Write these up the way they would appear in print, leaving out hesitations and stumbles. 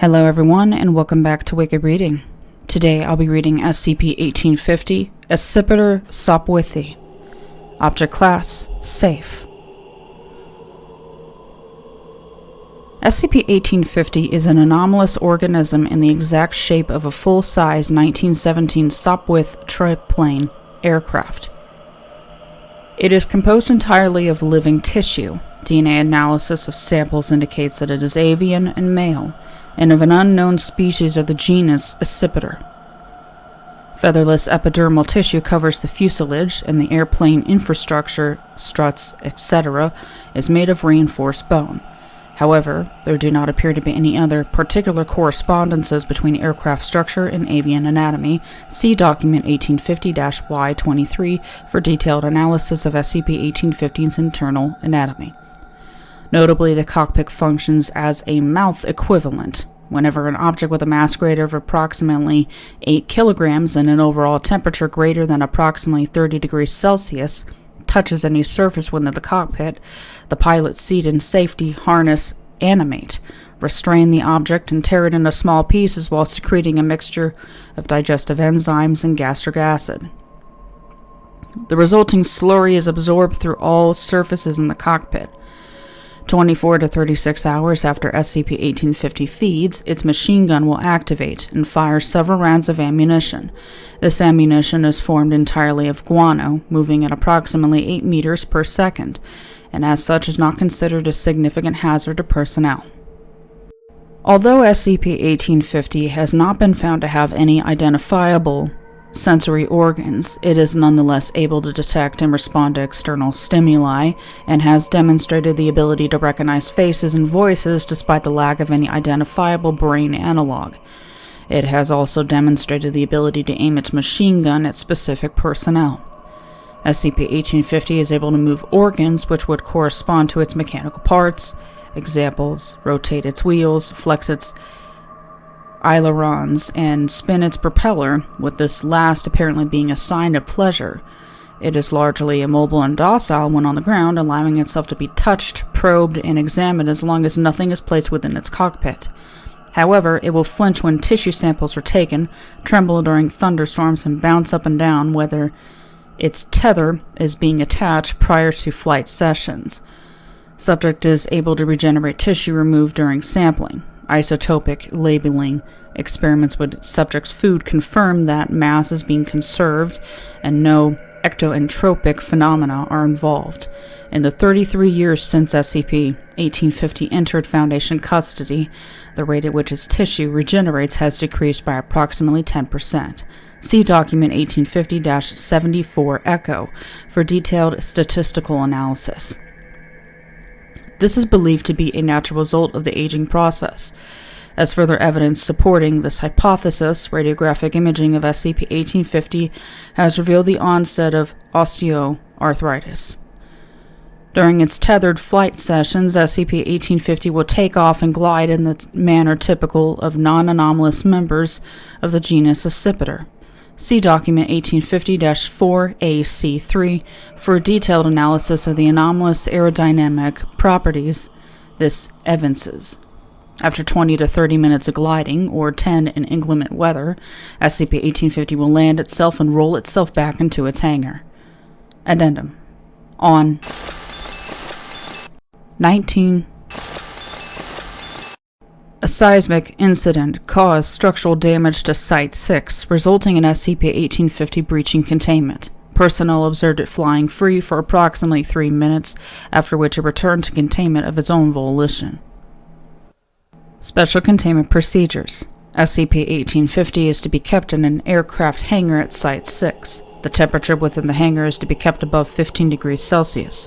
Hello everyone, and welcome back to Wicked Reading. Today I'll be reading SCP-1850, Accipiter sopwithii. Object Class, Safe. SCP-1850 is an anomalous organism in the exact shape of a full-size 1917 Sopwith triplane aircraft. It is composed entirely of living tissue. DNA analysis of samples indicates that it is avian and male, and of an unknown species of the genus Accipiter. Featherless epidermal tissue covers the fuselage, and the airplane infrastructure, struts, etc., is made of reinforced bone. However, there do not appear to be any other particular correspondences between aircraft structure and avian anatomy. See Document 1850-Y23 for detailed analysis of SCP-1850's internal anatomy. Notably, the cockpit functions as a mouth equivalent. Whenever an object with a mass greater of approximately 8 kilograms and an overall temperature greater than approximately 30 degrees Celsius touches any surface within the cockpit, the pilot's seat and safety harness animate, restrain the object, and tear it into small pieces while secreting a mixture of digestive enzymes and gastric acid. The resulting slurry is absorbed through all surfaces in the cockpit. 24 to 36 hours after SCP-1850 feeds, its machine gun will activate and fire several rounds of ammunition. This ammunition is formed entirely of guano, moving at approximately 8 meters per second, and as such is not considered a significant hazard to personnel. Although SCP-1850 has not been found to have any identifiable sensory organs, it is nonetheless able to detect and respond to external stimuli, and has demonstrated the ability to recognize faces and voices despite the lack of any identifiable brain analog. It has also demonstrated the ability to aim its machine gun at specific personnel. SCP-1850 is able to move organs which would correspond to its mechanical parts. Examples: rotate its wheels, flex its ailerons, and spin its propeller, with this last apparently being a sign of pleasure. It is largely immobile and docile when on the ground, allowing itself to be touched, probed, and examined as long as nothing is placed within its cockpit. However, it will flinch when tissue samples are taken, tremble during thunderstorms, and bounce up and down whether its tether is being attached prior to flight sessions. Subject is able to regenerate tissue removed during sampling. Isotopic labeling experiments with subject's food confirm that mass is being conserved and no ectoentropic phenomena are involved. In the 33 years since SCP-1850 entered Foundation custody, the rate at which its tissue regenerates has decreased by approximately 10%. See Document 1850-74 Echo for detailed statistical analysis. This is believed to be a natural result of the aging process. As further evidence supporting this hypothesis, radiographic imaging of SCP-1850 has revealed the onset of osteoarthritis. During its tethered flight sessions, SCP-1850 will take off and glide in the manner typical of non-anomalous members of the genus Accipiter. See Document 1850-4AC3 for a detailed analysis of the anomalous aerodynamic properties this evinces. After 20 to 30 minutes of gliding, or 10 in inclement weather, SCP-1850 will land itself and roll itself back into its hangar. Addendum. On 19. A seismic incident caused structural damage to Site 6, resulting in SCP-1850 breaching containment. Personnel observed it flying free for approximately 3 minutes, after which it returned to containment of its own volition. Special Containment Procedures. SCP-1850 is to be kept in an aircraft hangar at Site 6. The temperature within the hangar is to be kept above 15 degrees Celsius.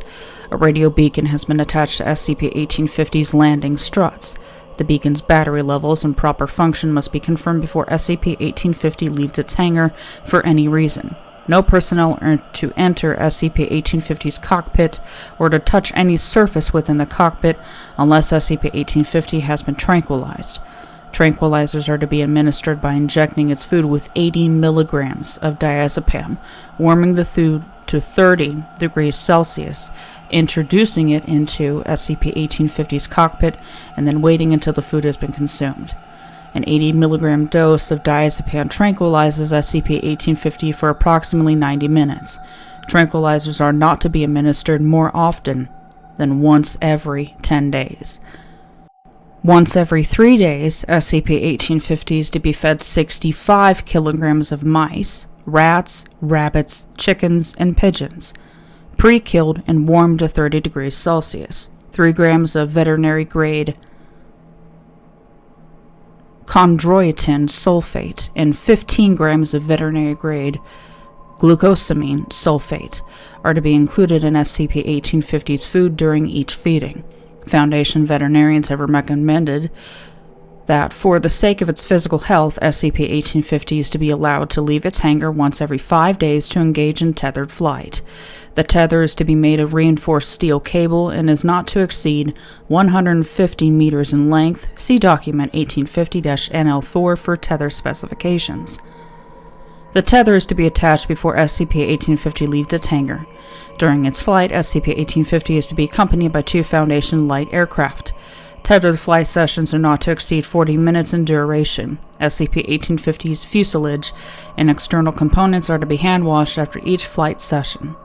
A radio beacon has been attached to SCP-1850's landing struts. The beacon's battery levels and proper function must be confirmed before SCP-1850 leaves its hangar for any reason. No personnel are to enter SCP-1850's cockpit or to touch any surface within the cockpit unless SCP-1850 has been tranquilized. Tranquilizers are to be administered by injecting its food with 80 milligrams of diazepam, warming the food to 30 degrees Celsius, introducing it into SCP-1850's cockpit, and then waiting until the food has been consumed. An 80 milligram dose of diazepam tranquilizes SCP-1850 for approximately 90 minutes. Tranquilizers are not to be administered more often than once every 10 days. Once every 3 days, SCP-1850 is to be fed 65 kilograms of mice, rats, rabbits, chickens, and pigeons, pre-killed and warmed to 30 degrees Celsius, 3 grams of veterinary-grade chondroitin sulfate, and 15 grams of veterinary-grade glucosamine sulfate are to be included in SCP-1850's food during each feeding. Foundation veterinarians have recommended that for the sake of its physical health, SCP-1850 is to be allowed to leave its hangar once every 5 days to engage in tethered flight. The tether is to be made of reinforced steel cable and is not to exceed 150 meters in length. See document 1850-NL4 for tether specifications. The tether is to be attached before SCP-1850 leaves its hangar. During its flight, SCP-1850 is to be accompanied by 2 Foundation light aircraft. Tethered flight sessions are not to exceed 40 minutes in duration. SCP-1850's fuselage and external components are to be hand-washed after each flight session.